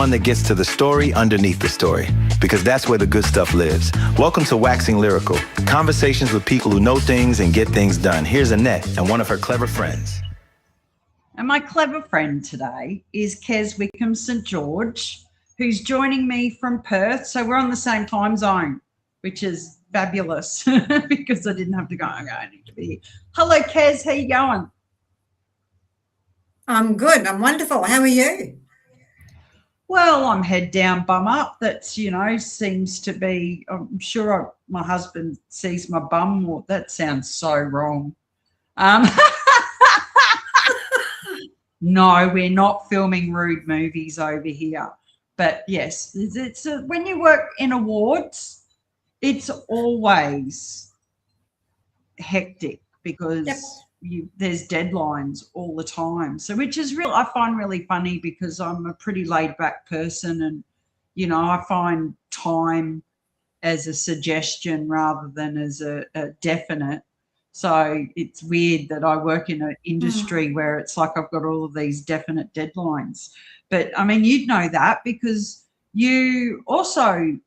one that gets to the story underneath the story, because that's where the good stuff lives. Welcome to Waxing Lyrical, conversations with people who know things and get things done. Here's Annette and one of her clever friends. And my clever friend today is Kex Wickham St George, who's joining me from Perth. So we're on the same time zone, which is fabulous because I didn't have to go. I need to be here. Hello, Kex. How you going? I'm good. I'm wonderful. How are you? Well, I'm head down, bum up. That's, seems to be, I'm sure my husband sees my bum. Well, that sounds so wrong. No, we're not filming rude movies over here. But yes, it's when you work in awards, it's always hectic because there's deadlines all the time. So which is real, I find really funny because I'm a pretty laid back person, and I find time as a suggestion rather than as a definite. So it's weird that I work in an industry where it's like I've got all of these definite deadlines. But I mean, you'd know that because you also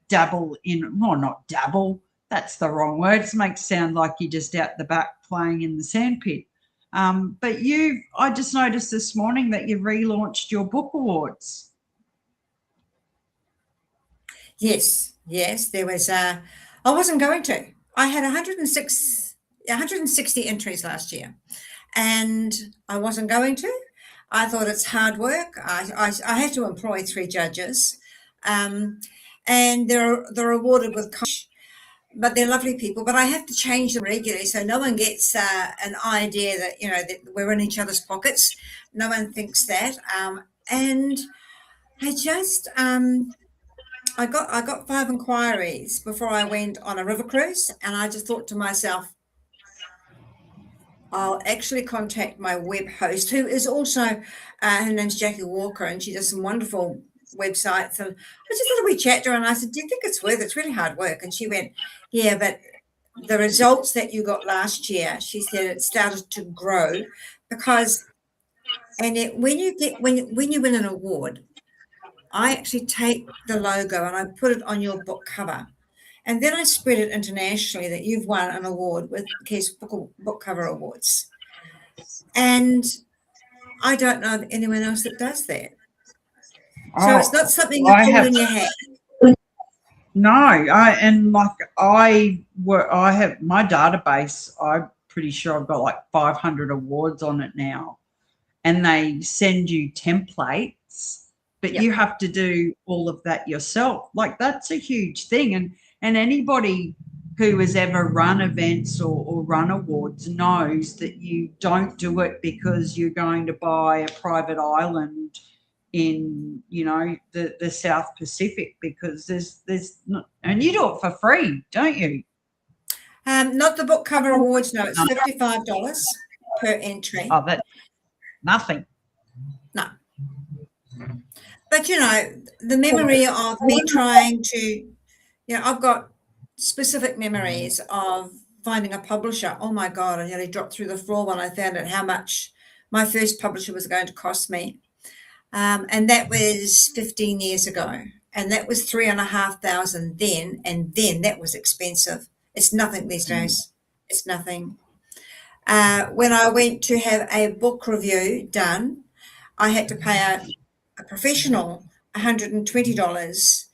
dabble in, well, not dabble, that's the wrong word. It makes it sound like you're just out the back playing in the sandpit. But I just noticed this morning that you've relaunched your book awards. Yes, there was I wasn't going to. I had 160 entries last year, and I wasn't going to. I thought it's hard work. I have to employ 3 judges, and they're awarded with cash, but they're lovely people. But I have to change them regularly so no one gets an idea that that we're in each other's pockets. No one thinks that. And I just I got 5 inquiries before I went on a river cruise, and I just thought to myself, I'll actually contact my web host, who is also, her name's Jackie Walker, and she does some wonderful websites. And I just thought we chat to her, and I said, do you think it's worth it? It's really hard work. And she went, yeah, but the results that you got last year, she said it started to grow because, when you win an award, I actually take the logo and I put it on your book cover. And then I spread it internationally that you've won an award with Kex Book Cover Awards. And I don't know of anyone else that does that. So it's not something you hold in your hat. No, I have my database. I'm pretty sure I've got like 500 awards on it now. And they send you templates, but you have to do all of that yourself. Like that's a huge thing. And anybody who has ever run events or run awards knows that you don't do it because you're going to buy a private island in, the South Pacific, because there's not, and you do it for free, don't you? Not the book cover awards. No, it's $55 per entry. Oh, that's nothing. No. But, the memory of me trying to, I've got specific memories of finding a publisher. Oh, my God, I nearly dropped through the floor when I found out how much my first publisher was going to cost me. And that was 15 years ago. And that was $3,500 then. And then that was expensive. It's nothing these days. It's nothing. When I went to have a book review done, I had to pay a professional $120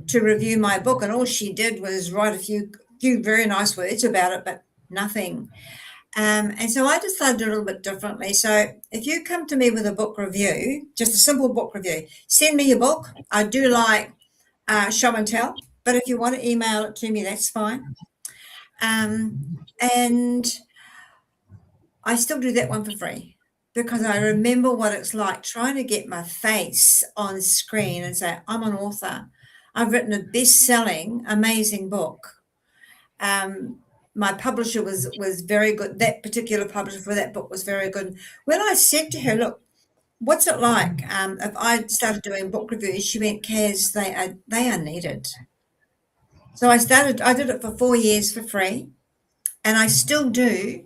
to review my book, and all she did was write a few very nice words about it, but nothing. And so I decided a little bit differently. So if you come to me with a book review, just a simple book review, send me your book. I do like show and tell, but if you want to email it to me, that's fine. And I still do that one for free, because I remember what it's like trying to get my face on screen and say, I'm an author. I've written a best-selling, amazing book. My publisher was very good. That particular publisher for that book was very good. When I said to her, look, what's it like if I started doing book reviews? She went, Kex, they are needed. So I did it for 4 years for free, and I still do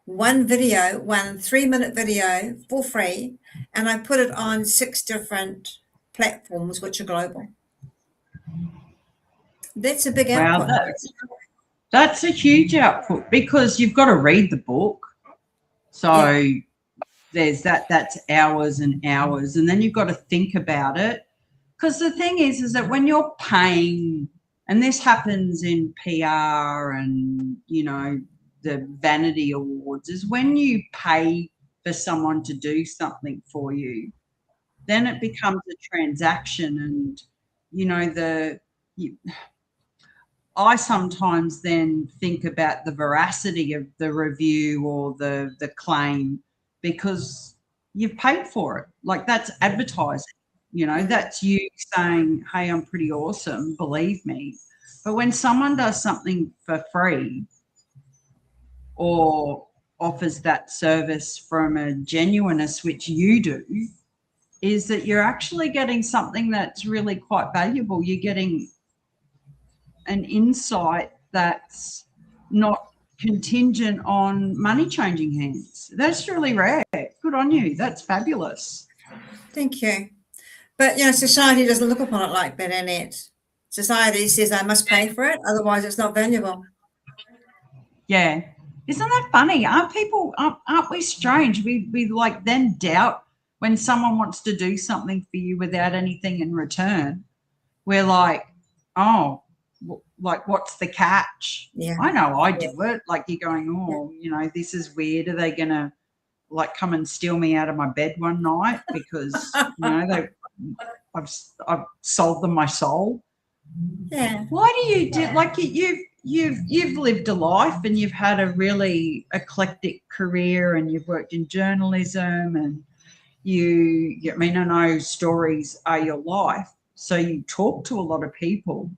one 3-minute video for free, and I put it on 6 different platforms which are global. That's a big Wow, output. that's a huge output because you've got to read the book. So there's that's hours and hours, and then you've got to think about it. Because the thing is that when you're paying, and this happens in PR and, you know, the vanity awards, is when you pay for someone to do something for you, then it becomes a transaction. And, you know, I sometimes then think about the veracity of the review or the claim, because you've paid for it. Like, that's advertising, you know, that's you saying, hey, I'm pretty awesome, believe me. But when someone does something for free or offers that service from a genuineness, which you do, is that you're actually getting something that's really quite valuable. You're getting an insight that's not contingent on money changing hands. That's really rare. Good on you. That's fabulous. Thank you. But, you know, society doesn't look upon it like that, Annette. Society says I must pay for it, otherwise it's not valuable. Yeah. Isn't that funny? Aren't we strange? We like then doubt when someone wants to do something for you without anything in return. We're like, oh, like, what's the catch? Yeah. I know I do it. Like, you're going, oh, you know, this is weird. Are they going to like come and steal me out of my bed one night because, you know, I've sold them my soul? Yeah. Why do you do, like, you've lived a life and you've had a really eclectic career and you've worked in journalism and I mean, I know stories are your life, so you talk to a lot of people.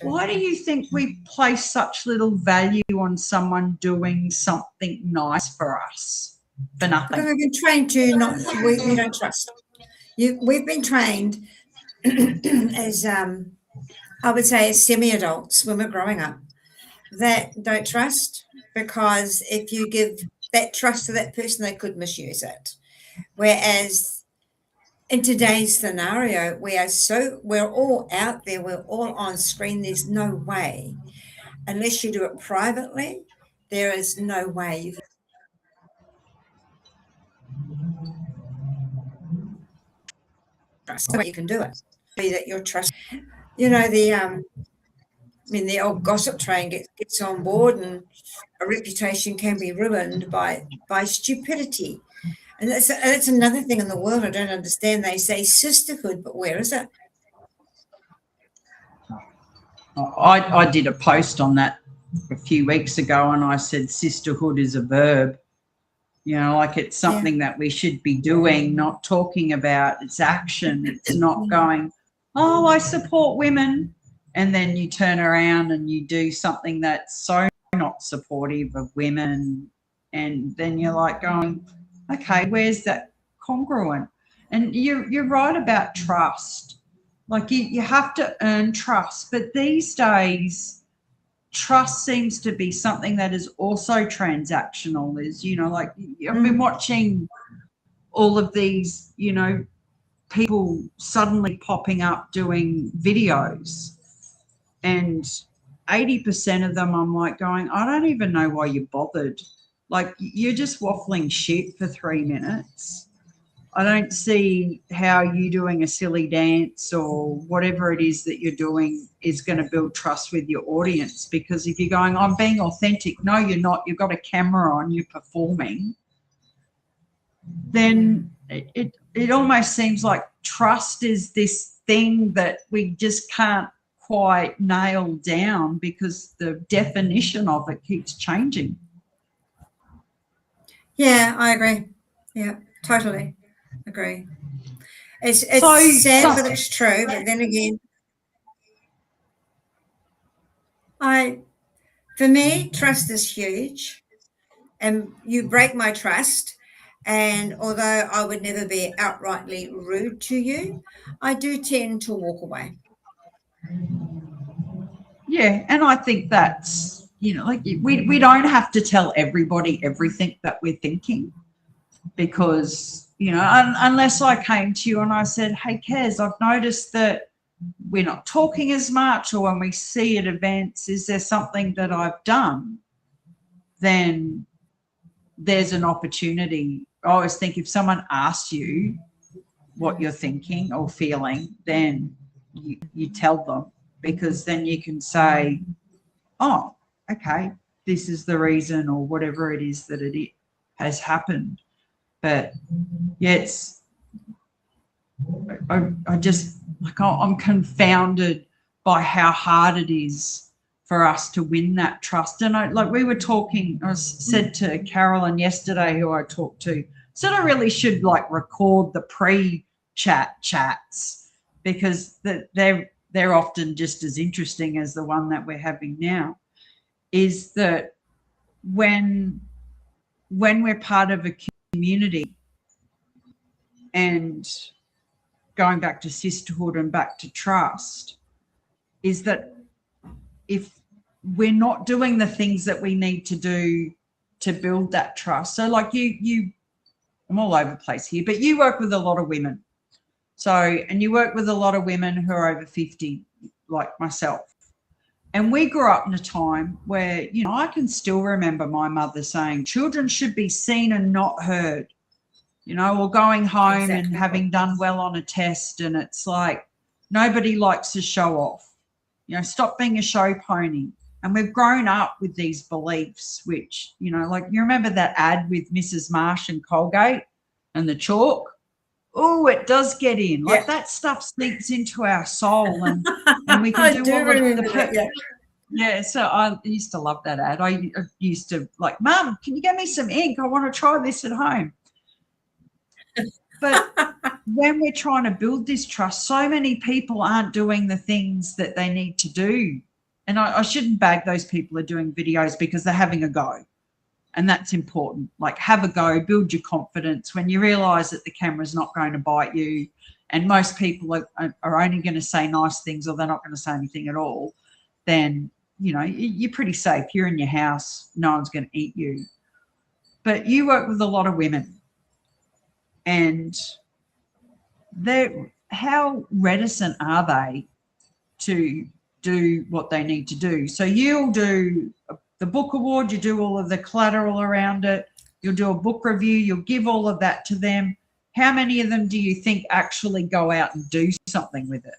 Why do you think we place such little value on someone doing something nice for us for nothing? Because we've been trained to we don't trust. We've been trained as I would say as semi-adults when we're growing up that don't trust, because if you give that trust to that person, they could misuse it. Whereas in today's scenario, we're all out there, we're all on screen. There's no way, unless you do it privately, there is no way you can trust. You can do it. Be that you're trust. You know, the old gossip train gets on board, and a reputation can be ruined by stupidity. And that's another thing in the world I don't understand. They say sisterhood, but where is it? I did a post on that a few weeks ago, and I said sisterhood is a verb. You know, like, it's something that we should be doing, not talking about. It's action. It's not going, oh, I support women, and then you turn around and you do something that's so not supportive of women, and then you're like going, okay, where's that congruent? And you're right about trust. Like, you have to earn trust. But these days, trust seems to be something that is also transactional. Is, you know, like, I've been watching all of these, you know, people suddenly popping up doing videos, and 80% of them I'm like going, I don't even know why you bothered. Like, you're just waffling shit for 3 minutes. I don't see how you doing a silly dance or whatever it is that you're doing is going to build trust with your audience. Because if you're going, I'm being authentic, no, you're not, you've got a camera on, you're performing, then it almost seems like trust is this thing that we just can't quite nail down, because the definition of it keeps changing. Yeah, I agree. Yeah, totally agree. It's So, sad, but it's true. But then again, for me, trust is huge, and you break my trust. And although I would never be outrightly rude to you, I do tend to walk away. Yeah, and I think that's, you know, like, we don't have to tell everybody everything that we're thinking. because, unless I came to you and I said, hey, Kez, I've noticed that we're not talking as much, or when we see at events, is there something that I've done? Then there's an opportunity. I always think if someone asks you what you're thinking or feeling, then you tell them, because then you can say, oh, okay, this is the reason, or whatever it is that it has happened. But yeah, I just, like, I'm confounded by how hard it is for us to win that trust. And we were talking, I said to Carolyn yesterday, who I talked to, said I really should record the pre-chat chats, because they're often just as interesting as the one that we're having now. Is that when we're part of a community, and going back to sisterhood and back to trust, is that if we're not doing the things that we need to do to build that trust. So I'm all over the place here, but you work with a lot of women. And you work with a lot of women who are over 50, like myself. And we grew up in a time where, I can still remember my mother saying children should be seen and not heard, or going home exactly. And having done well on a test. And it's like, nobody likes to show off, stop being a show pony. And we've grown up with these beliefs, which, you remember that ad with Mrs. Marsh and Colgate and the chalk? Oh, it does get in. Yeah. That stuff sneaks into our soul, and we can do all of the yeah. So I used to love that ad. I used to Mum, can you get me some ink? I want to try this at home. But when we're trying to build this trust, so many people aren't doing the things that they need to do. And I shouldn't bag those people who are doing videos, because they're having a go. And that's important. Have a go, build your confidence. When you realise that the camera's not going to bite you, and most people are only going to say nice things, or they're not going to say anything at all, then, you're pretty safe. You're in your house. No one's going to eat you. But you work with a lot of women. And how reticent are they to do what they need to do? So you'll do the book award, you do all of the collateral around it, you'll do a book review, you'll give all of that to them. How many of them do you think actually go out and do something with it?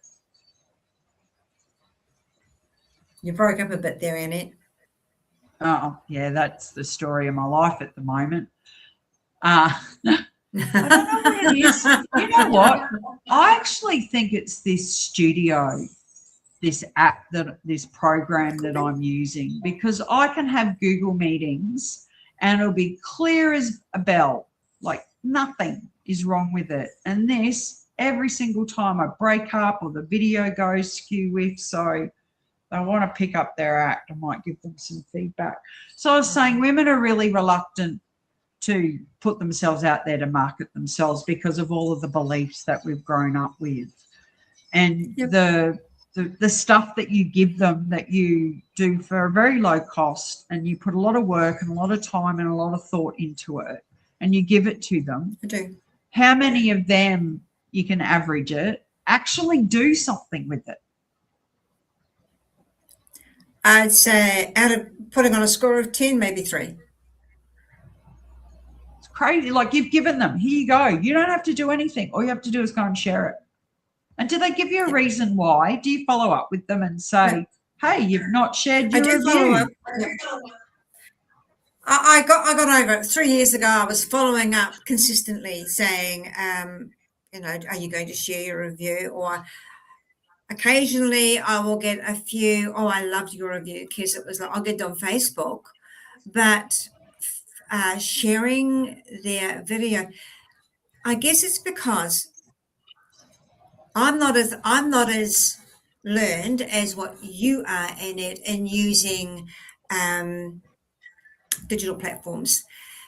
You broke up a bit there, Annette. Oh, yeah, that's the story of my life at the moment. I don't know what it is. You know what? I actually think it's this studio, this app, this program that I'm using, because I can have Google meetings and it'll be clear as a bell, nothing is wrong with it. And this, every single time I break up or the video goes skew with, so I want to pick up their act, I might give them some feedback. So I was saying women are really reluctant to put themselves out there to market themselves because of all of the beliefs that we've grown up with. And yep. the stuff that you give them, that you do for a very low cost, and you put a lot of work and a lot of time and a lot of thought into it, and you give it to them. I do. How many of them, you can average it, actually do something with it? I'd say out of putting on a score of 10, maybe 3. It's crazy. You've given them, here you go. You don't have to do anything. All you have to do is go and share it. And do they give you a reason why? Do you follow up with them and say, hey, you've not shared your review? Follow up. I got over it 3 years ago. I was following up consistently saying, are you going to share your review? Or occasionally I will get a few, I loved your review, because it was I'll get it on Facebook. But sharing their video, I guess it's because I'm not as learned as what you are, Annette, in using digital platforms.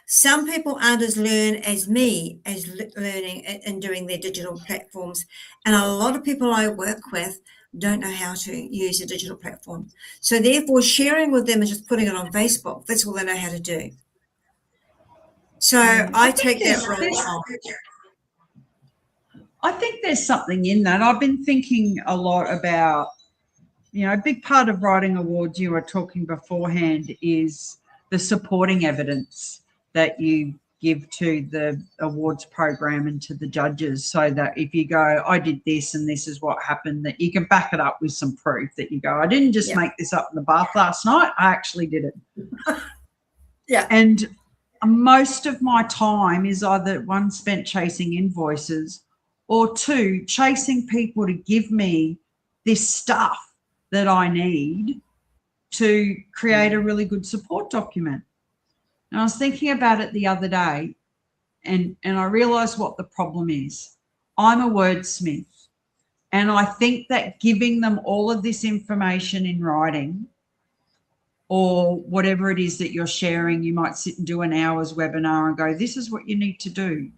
Some people aren't as learned as me as learning and doing their digital platforms, and a lot of people I work with don't know how to use a digital platform. So therefore, sharing with them and just putting it on Facebook, that's all they know how to do. So I take that there's- role on. I think there's something in that. I've been thinking a lot about, a big part of writing awards, you were talking beforehand, is the supporting evidence that you give to the awards program and to the judges, so that if you go, I did this and this is what happened, that you can back it up with some proof that you go, I didn't just make this up in the bath last night, I actually did it. Yeah. And most of my time is either one spent chasing invoices, or two, chasing people to give me this stuff that I need to create a really good support document. And I was thinking about it the other day, and I realized what the problem is. I'm a wordsmith, and I think that giving them all of this information in writing, or whatever it is that you're sharing, you might sit and do an hour's webinar and go, this is what you need to do.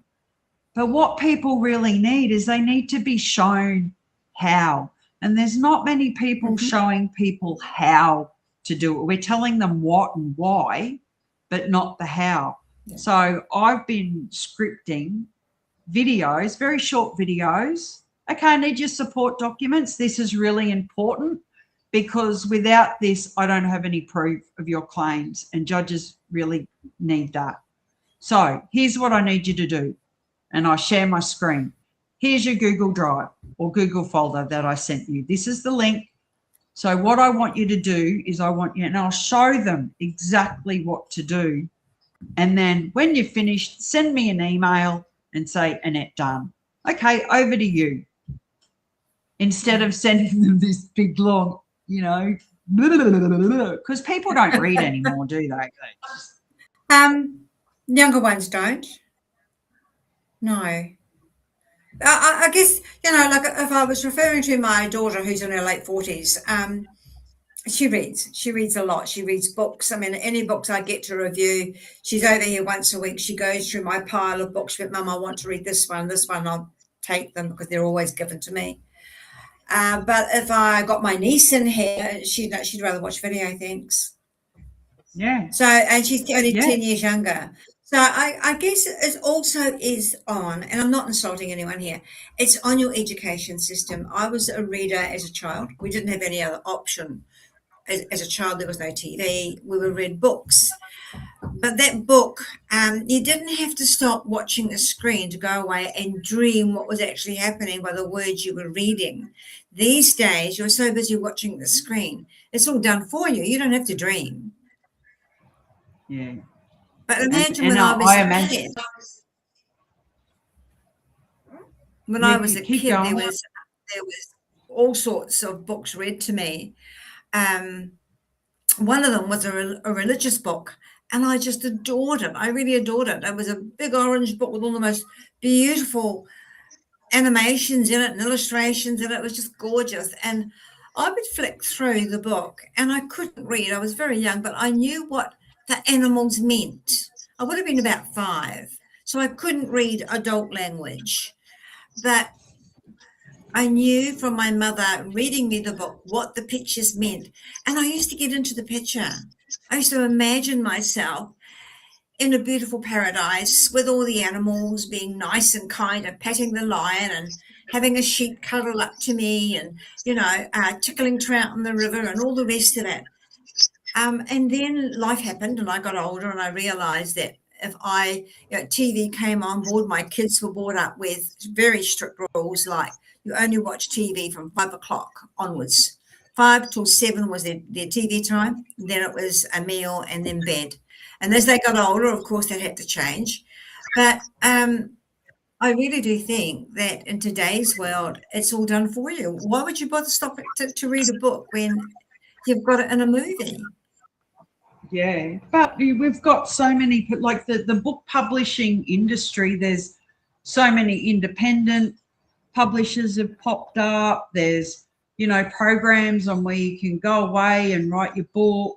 But what people really need is they need to be shown how. And there's not many people showing people how to do it. We're telling them what and why, but not the how. Yeah. So I've been scripting videos, very short videos. Okay, I need your support documents. This is really important, because without this, I don't have any proof of your claims, and judges really need that. So here's what I need you to do. And I share my screen. Here's your Google Drive or Google folder that I sent you. This is the link. So what I want you to do is and I'll show them exactly what to do. And then when you're finished, send me an email and say, Annette, done. Okay, over to you. Instead of sending them this big long, because people don't read anymore, do they? Younger ones don't. No. I guess, like if I was referring to my daughter who's in her late 40s, she reads a lot. She reads books. I mean, any books I get to review, she's over here once a week. She goes through my pile of books. She went, Mum, I want to read this one. I'll take them because they're always given to me. But if I got my niece in here, she'd rather watch video things. Yeah. So, and she's only 10 years younger. So I guess it also is on, and I'm not insulting anyone here, it's on your education system. I was a reader as a child. We didn't have any other option. As a child, there was no TV. We would read books. But that book, you didn't have to stop watching the screen to go away and dream what was actually happening by the words you were reading. These days, you're so busy watching the screen. It's all done for you. You don't have to dream. Yeah. But imagine when I was a kid. When I was a kid, there was all sorts of books read to me. One of them was a religious book, and I just adored it. I really adored it. It was a big orange book with all the most beautiful animations in it and illustrations, and it was just gorgeous. And I would flick through the book, and I couldn't read. I was very young, but I knew what the animals meant. I would have been about 5, so I couldn't read adult language, but I knew from my mother reading me the book what the pictures meant, and I used to get into the picture. I used to imagine myself in a beautiful paradise with all the animals being nice and kind and patting the lion and having a sheep cuddle up to me and, tickling trout in the river and all the rest of it. And then life happened and I got older and I realized that if TV came on board, my kids were brought up with very strict rules, like you only watch TV from 5 o'clock onwards. 5 till 7 was their TV time. Then it was a meal and then bed. And as they got older, of course, that had to change. But I really do think that in today's world, it's all done for you. Why would you bother stopping to read a book when you've got it in a movie? Yeah, but we've got so many, like the book publishing industry, there's so many independent publishers have popped up. There's, programs on where you can go away and write your book.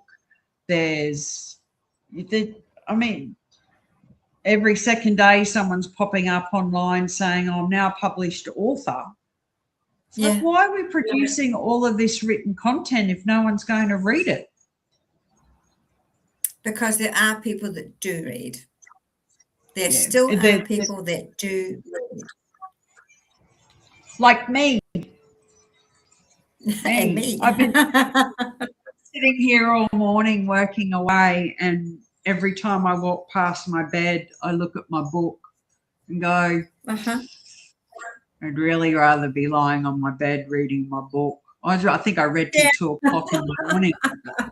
Every second day someone's popping up online saying, I'm now a published author. Yeah. Like, why are we producing all of this written content if no one's going to read it? Because there are people that do read. there Yeah. still are people that do read. Like me. And me. I've been sitting here all morning working away, and every time I walk past my bed, I look at my book and go, I'd really rather be lying on my bed reading my book. I think I read till 2 o'clock in the morning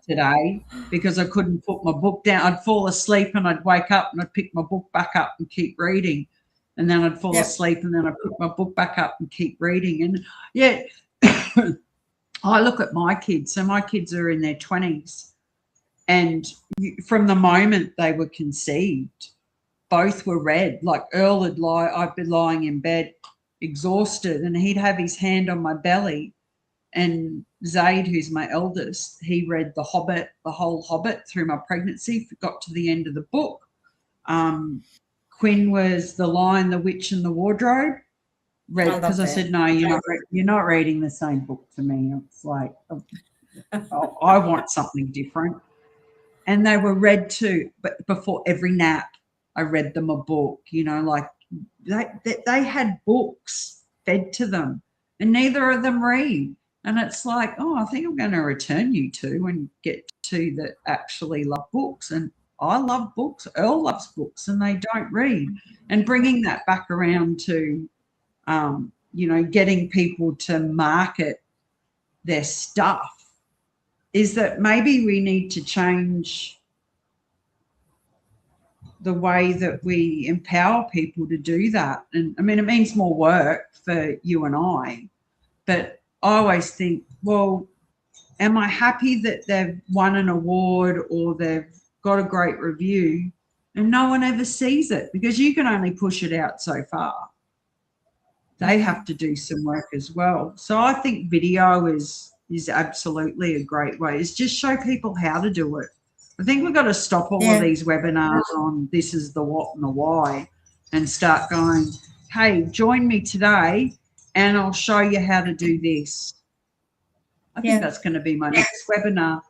today because I couldn't put my book down. I'd fall asleep and I'd wake up and I'd pick my book back up and keep reading. And then I'd fall asleep and then I'd put my book back up and keep reading. And yeah, I look at my kids. So my kids are in their 20s. And from the moment they were conceived, both were read. Like Earl I'd be lying in bed exhausted and he'd have his hand on my belly. And Zaid, who's my eldest, he read The Hobbit, the whole Hobbit through my pregnancy, got to the end of the book. Quinn was The Lion, the Witch and the Wardrobe. Read because I said, no, you're not reading the same book to me. It's like, I want something different. And they were read too, but before every nap, I read them a book, like they had books fed to them and neither of them read. And it's like, I think I'm going to return you two and get two that actually love books. And I love books. Earl loves books and they don't read. And bringing that back around to, getting people to market their stuff is that maybe we need to change the way that we empower people to do that. And I mean, it means more work for you and I, but I always think, well, am I happy that they've won an award or they've got a great review and no one ever sees it? Because you can only push it out so far. They have to do some work as well. So I think video is absolutely a great way. It's just show people how to do it. I think we've got to stop all of these webinars on this is the what and the why and start going, hey, join me today and I'll show you how to do this. I think that's going to be my next webinar.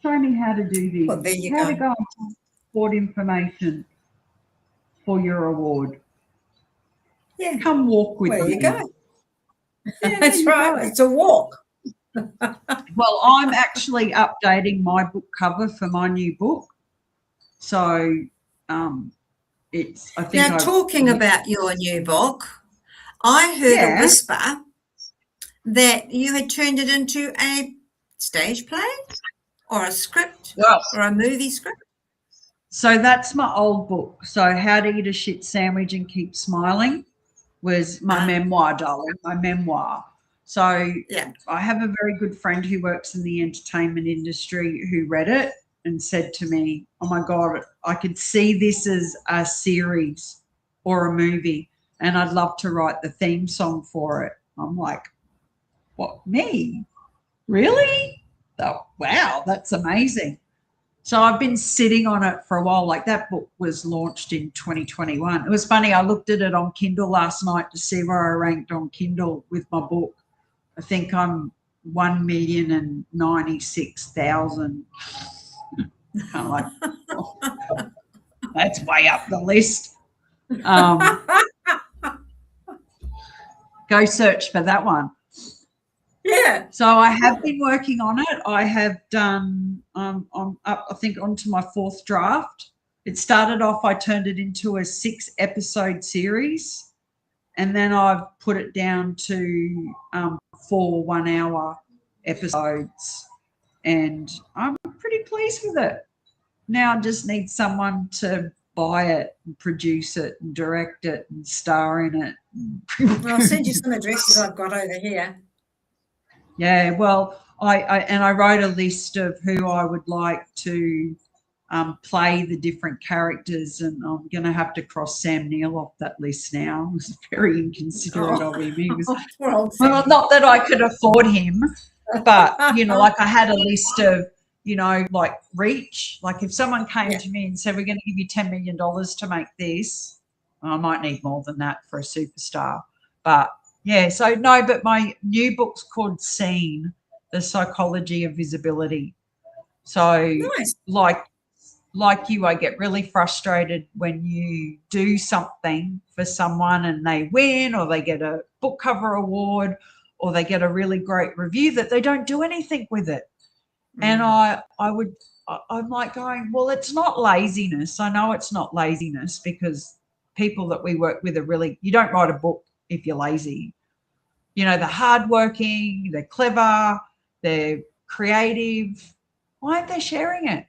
Show me how to do this. Well, there you how go. to go and support information for your award. Yeah. Come walk with me. There you go. Yeah, That's right. It's a walk. Well, I'm actually updating my book cover for my new book. So I think now, talking about your new book, I heard a whisper that you had turned it into a stage play or a script or a movie script. So that's my old book. So How to Eat a Shit Sandwich and Keep Smiling was my memoir, darling, my memoir. So I have a very good friend who works in the entertainment industry who read it and said to me, oh, my God, I could see this as a series or a movie and I'd love to write the theme song for it. I'm like, what, me? Really? Oh, wow, that's amazing. So I've been sitting on it for a while. Like that book was launched in 2021. It was funny. I looked at it on Kindle last night to see where I ranked on Kindle with my book. I think I'm 1,096,000. I'm like, that's way up the list. Go search for that one. Yeah. So I have been working on it. I have done, I'm up, I think, onto my 4th draft. It started off, I turned it into a 6-episode series, and then I've put it down to 4 one-hour episodes, and I'm pretty pleased with it. Now I just need someone to buy it and produce it and direct it and star in it. I'll send you some addresses I've got over here. Yeah, well, I wrote a list of who I would like to play the different characters, and I'm going to have to cross Sam Neill off that list now. It was very inconsiderate of him. He was, well, not that I could afford him, but, like I had a list of, like reach. Like if someone came to me and said, we're going to give you $10 million to make this, I might need more than that for a superstar. But, yeah, so no, but my new book's called Seen, The Psychology of Visibility. So, like, like you, I get really frustrated when you do something for someone and they win, or they get a book cover award, or they get a really great review that they don't do anything with it. And I'm like going, well, it's not laziness. I know it's not laziness, because people that we work with are really, you don't write a book if you're lazy. You know, they're hardworking, they're clever, they're creative. Why aren't they sharing it?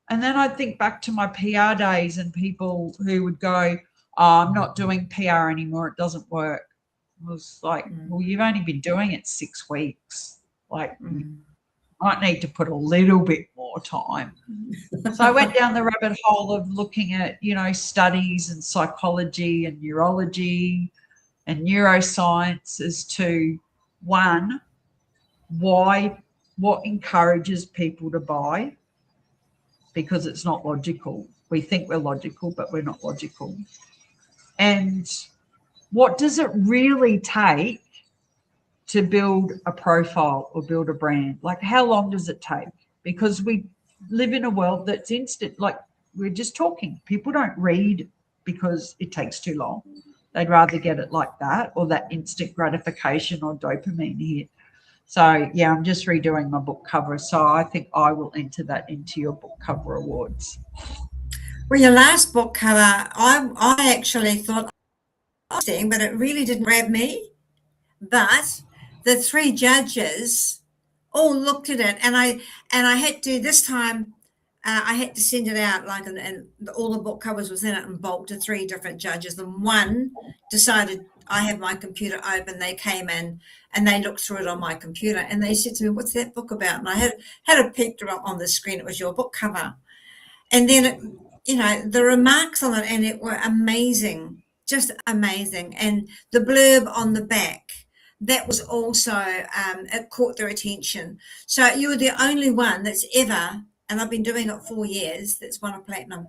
And then I think back to my PR days and people who would go, oh, I'm not doing PR anymore, it doesn't work. I was like, well, you've only been doing it 6 weeks. Like, you might need to put a little bit more time. So I went down the rabbit hole of looking at, you know, studies and psychology and neurology and neuroscience as to, one, what encourages people to buy, because it's not logical. We think we're logical, but we're not logical. And what does it really take to build a profile or build a brand? Like, how long does it take? Because we live in a world that's instant. Like, we're just talking. People don't read because it takes too long. They'd rather get it like that, or that instant gratification or dopamine hit. So, yeah, I'm just redoing my book cover. So I think I will enter that into your book cover awards. Well, your last book cover, I actually thought, but it really didn't grab me. But the 3 judges all looked at it, and I had to, this time, I had to send it out, like, and all the book covers was in it in bulk to 3 different judges. And one decided, I have my computer open, they came in and they looked through it on my computer, and they said to me, what's that book about? And I had a peek on the screen, it was your book cover. And then, it, you know, the remarks on it, and it were amazing, just amazing. And the blurb on the back, that was also, it caught their attention. So you were the only one that's ever, and I've been doing it 4 years, that's won a platinum.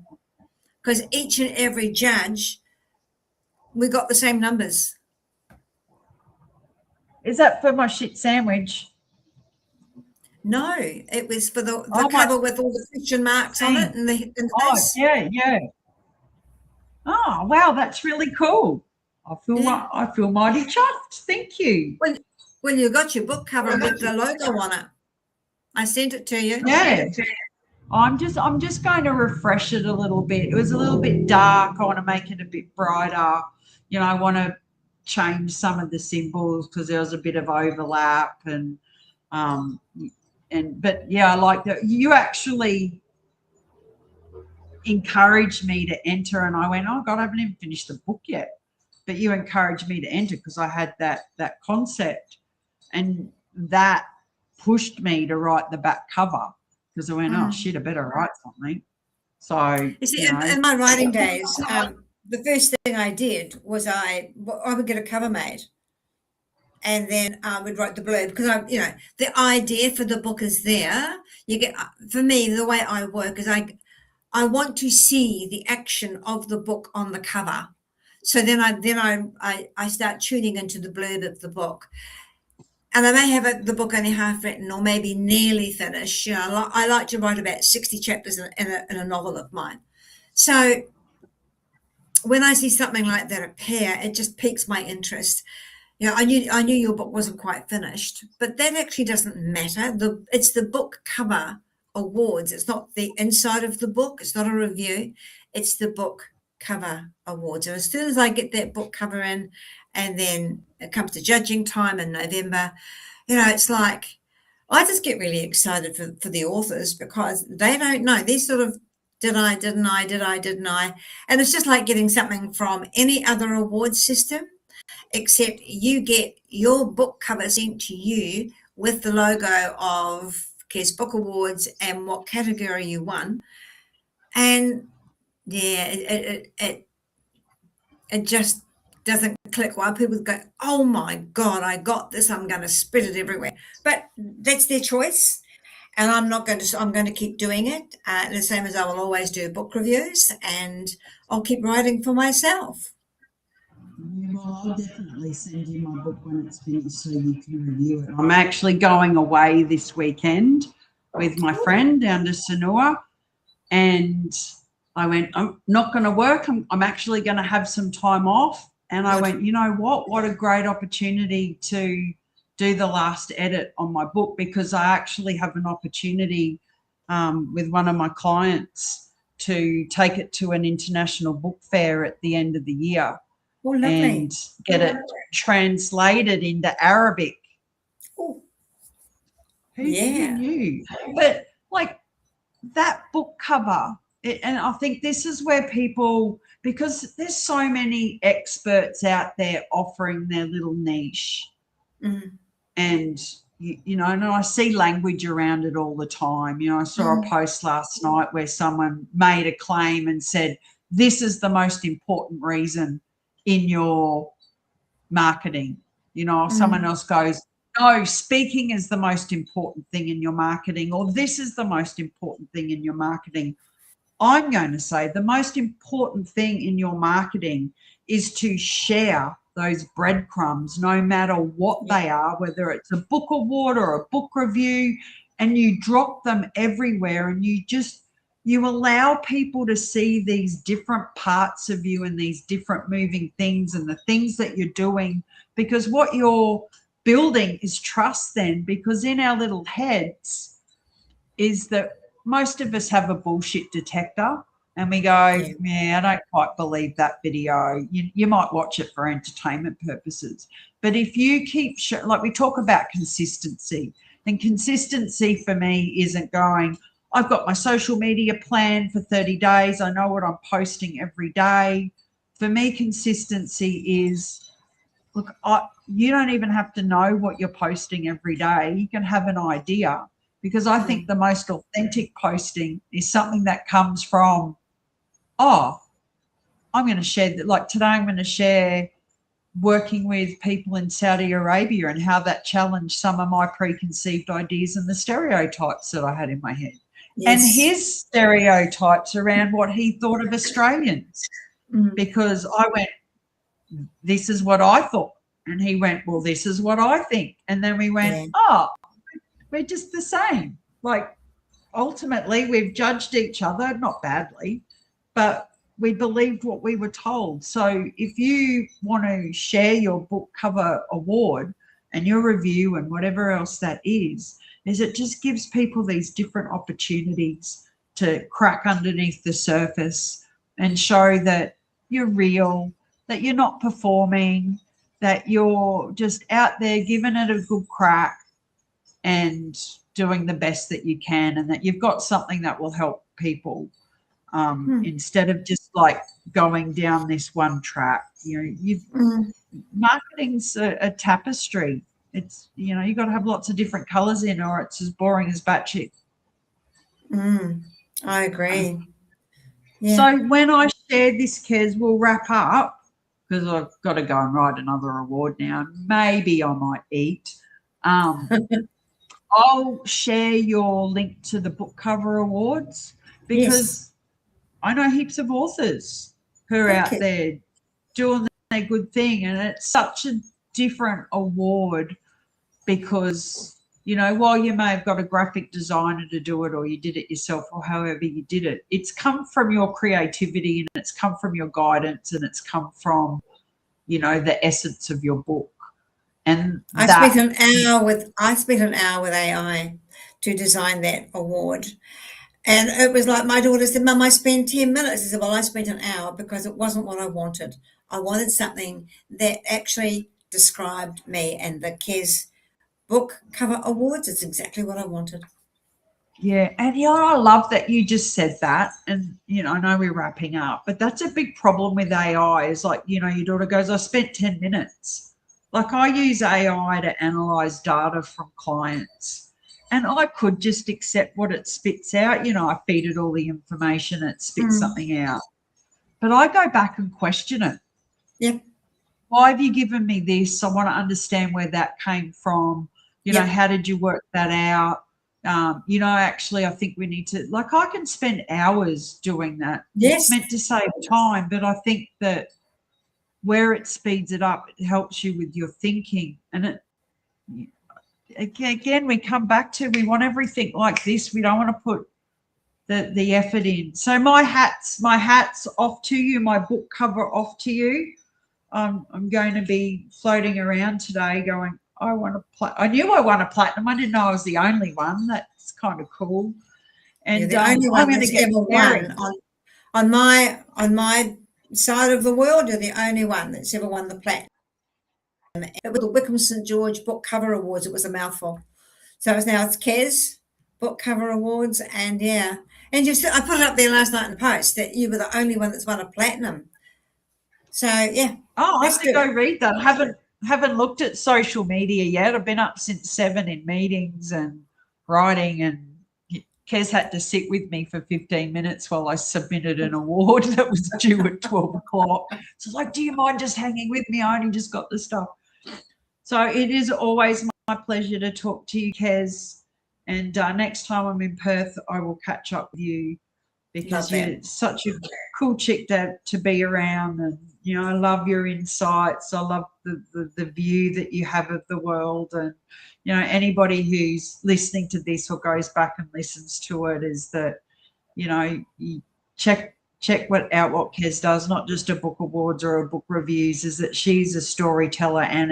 Because each and every judge, we got the same numbers. Is that for my shit sandwich? No, it was for the cover with all the question marks on it and the face. Yeah. Oh, wow, that's really cool. I feel mighty chuffed. Thank you. Well, you got your book cover with the logo on it. I sent it to you. Yeah. I'm just going to refresh it a little bit. It was a little bit dark. I want to make it a bit brighter. You know, I want to change some of the symbols because there was a bit of overlap but yeah, I like that. You actually encouraged me to enter, and I went, oh God, I haven't even finished the book yet. But you encouraged me to enter because I had that concept, and that pushed me to write the back cover, because I went, oh shit, I better write something. So you see, in my writing days, the first thing I did was I would get a cover made, and then I would write the blurb, because the idea for the book is there. You get, for me, the way I work is I want to see the action of the book on the cover. So then I start tuning into the blurb of the book. And I may have the book only half written or maybe nearly finished. You know, I like to write about 60 chapters in a novel of mine. So when I see something like that appear, it just piques my interest. You know, I knew your book wasn't quite finished, but that actually doesn't matter. It's the book cover awards. It's not the inside of the book. It's not a review. It's the book cover awards. And as soon as I get that book cover in, and then it comes to judging time in November, you know, it's like I just get really excited for the authors, because they don't know. They're sort of, didn't I? And it's just like getting something from any other award system, except you get your book cover sent to you with the logo of Kex Book Awards and what category you won. And yeah, it just doesn't click. While people go, oh my God, I got this, I'm going to spread it everywhere. But that's their choice. And I'm going to keep doing it, the same as I will always do book reviews, and I'll keep writing for myself. Well, I'll definitely send you my book when it's finished so you can review it. I'm actually going away this weekend with my friend down to Sanua, And I went, I'm not going to work. I'm actually going to have some time off. And I went, you know what a great opportunity to do the last edit on my book, because I actually have an opportunity with one of my clients to take it to an international book fair at the end of the year. Oh, lovely. And get it translated into Arabic. Oh, Who knew? But like that book cover, and I think this is where people, because there's so many experts out there offering their little niche. And you know, and I see language around it all the time. You know, I saw a post last night where someone made a claim and said, this is the most important reason in your marketing. You know, someone else goes, no, speaking is the most important thing in your marketing, or this is the most important thing in your marketing. I'm going to say the most important thing in your marketing is to share those breadcrumbs, no matter what they are, whether it's a book award or a book review, and you drop them everywhere, and you allow people to see these different parts of you and these different moving things and the things that you're doing, because what you're building is trust then, because in our little heads is that most of us have a bullshit detector. And we go, yeah, I don't quite believe that video. You might watch it for entertainment purposes. But if you keep, like we talk about consistency, and consistency for me isn't going, I've got my social media plan for 30 days. I know what I'm posting every day. For me, consistency is, look, you don't even have to know what you're posting every day. You can have an idea, because I think the most authentic posting is something that comes from, I'm going to share that. Like today, I'm going to share working with people in Saudi Arabia and how that challenged some of my preconceived ideas and the stereotypes that I had in my head. And his stereotypes around what he thought of Australians, because I went, this is what I thought. And he went, well, this is what I think. And then we went, we're just the same. Like, ultimately, we've judged each other, not badly, but we believed what we were told. So if you want to share your book cover award and your review and whatever else that is it just gives people these different opportunities to crack underneath the surface and show that you're real, that you're not performing, that you're just out there giving it a good crack and doing the best that you can, and that you've got something that will help people instead of just like going down this one track. You know, marketing's a tapestry. It's, you know, you've got to have lots of different colors in, or it's as boring as batshit. I agree. So when I share this, Kez, we'll wrap up, because I've got to go and write another award now. Maybe I might eat. I'll share your link to the book cover awards, because I know heaps of authors who are out there doing their good thing, and it's such a different award, because, you know, while you may have got a graphic designer to do it, or you did it yourself, or however you did it, it's come from your creativity, and it's come from your guidance, and it's come from, you know, the essence of your book. And I spent an hour with AI to design that award. And it was like, my daughter said, Mum, I spent 10 minutes. I said, well, I spent an hour, because it wasn't what I wanted. I wanted something that actually described me, and the Kex book cover awards, it's exactly what I wanted. Yeah, and you know, I love that you just said that. And, you know, I know we're wrapping up, but that's a big problem with AI is, like, you know, your daughter goes, I spent 10 minutes. Like, I use AI to analyze data from clients, and I could just accept what it spits out. You know, I feed it all the information, it spits something out. But I go back and question it. Yep. Why have you given me this? I want to understand where that came from. You know, how did you work that out? You know, actually, I think we need to, like, I can spend hours doing that. Yes. It's meant to save time, but I think that where it speeds it up, it helps you with your thinking. And it, again, we come back to, we want everything like this. We don't want to put the effort in. So my hat's off to you, my book cover off to you. I'm going to be floating around today going, I knew I won a platinum. I didn't know I was the only one. That's kind of cool. And the only one that's ever won on my side of the world. You're the only one that's ever won the platinum. It was the Wickham St George Book Cover Awards. It was a mouthful. So it's Kex Book Cover Awards, and I put it up there last night in the post that you were the only one that's won a platinum. So I have to go read that. I haven't looked at social media yet. I've been up since 7 in meetings and writing, and Kez had to sit with me for 15 minutes while I submitted an award that was due at 12 o'clock. So I was like, do you mind just hanging with me? I only just got the stuff. So it is always my pleasure to talk to you, Kez. And next time I'm in Perth, I will catch up with you, because you're such a cool chick to be around. And, I love your insights. I love the view that you have of the world. And, anybody who's listening to this or goes back and listens to it is that, you check what Kez does, not just a book awards or a book reviews, is that she's a storyteller and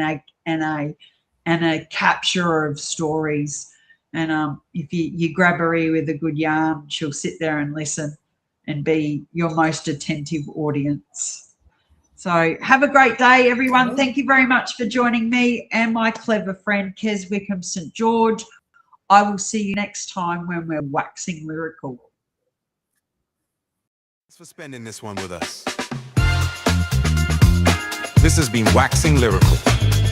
a capturer of stories. And if you grab her ear with a good yarn, she'll sit there and listen and be your most attentive audience. So have a great day, everyone. Thank you very much for joining me and my clever friend, Kex Wickham St George. I will see you next time when we're waxing lyrical. Thanks for spending this one with us. This has been Waxing Lyrical.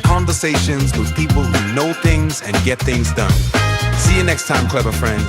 Conversations with people who know things and get things done. See you next time, clever friends.